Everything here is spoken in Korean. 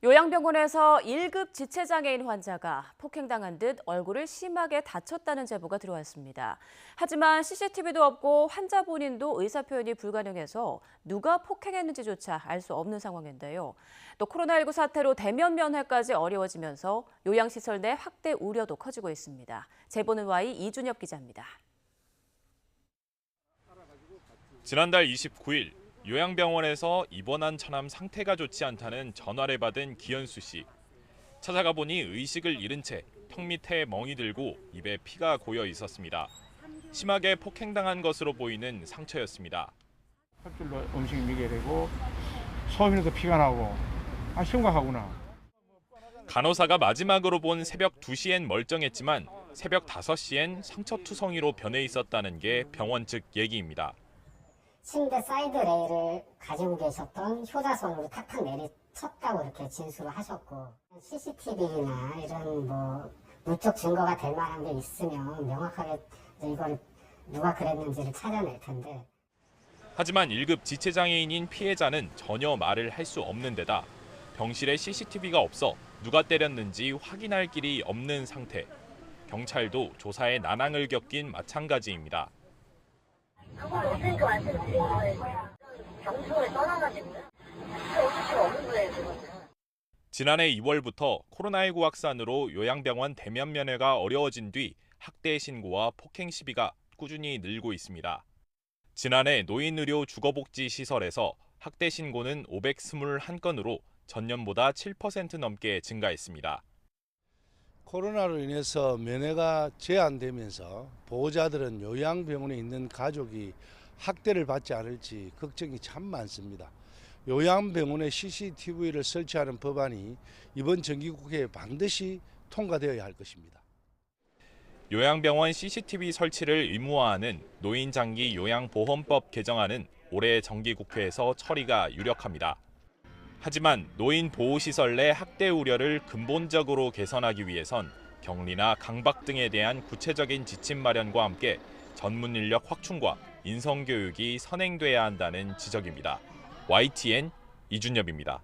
요양병원에서 1급 지체장애인 환자가 폭행당한 듯 얼굴을 심하게 다쳤다는 제보가 들어왔습니다. 하지만 CCTV도 없고 환자 본인도 의사표현이 불가능해서 누가 폭행했는지조차 알 수 없는 상황인데요. 또 코로나19 사태로 대면 면회까지 어려워지면서 요양시설 내 확대 우려도 커지고 있습니다. 제보는 Y 이준엽 기자입니다. 지난달 29일 요양병원에서 입원한 차남 상태가 좋지 않다는 전화를 받은 기현수 씨. 찾아가 보니 의식을 잃은 채 턱 밑에 멍이 들고 입에 피가 고여 있었습니다. 심하게 폭행당한 것으로 보이는 상처였습니다. 혈줄로 음식이 미개되고 소변에도 피가 나고 심각하구나. 간호사가 마지막으로 본 새벽 2시엔 멀쩡했지만 새벽 5시엔 상처투성이로 변해 있었다는 게 병원 측 얘기입니다. 침대 사이드 레일을 가지고 계셨던 효자손으로 탁탁 내리쳤다고 이렇게 진술을 하셨고, CCTV나 이런 물적 증거가 될 만한 게 있으면 명확하게 이걸 누가 그랬는지를 찾아낼 텐데. 하지만 1급 지체장애인인 피해자는 전혀 말을 할 수 없는 데다 병실에 CCTV가 없어 누가 때렸는지 확인할 길이 없는 상태. 경찰도 조사에 난항을 겪긴 마찬가지입니다. 그걸 어떻게 말씀드린 거예요? 병실을 떠나가지고 어쩔 수가 없는 거예요, 그거는. 지난해 2월부터 코로나19 확산으로 요양병원 대면 면회가 어려워진 뒤 학대 신고와 폭행 시비가 꾸준히 늘고 있습니다. 지난해 노인의료 주거복지시설에서 학대 신고는 521건으로 전년보다 7% 넘게 증가했습니다. 코로나로 인해서 면회가 제한되면서 보호자들은 요양병원에 있는 가족이 학대를 받지 않을지 걱정이 참 많습니다. 요양병원에 CCTV를 설치하는 법안이 이번 정기국회에 반드시 통과되어야 할 것입니다. 요양병원 CCTV 설치를 의무화하는 노인장기 요양보험법 개정안은 올해 정기국회에서 처리가 유력합니다. 하지만 노인 보호시설 내 학대 우려를 근본적으로 개선하기 위해선 격리나 강박 등에 대한 구체적인 지침 마련과 함께 전문 인력 확충과 인성교육이 선행돼야 한다는 지적입니다. YTN 이준엽입니다.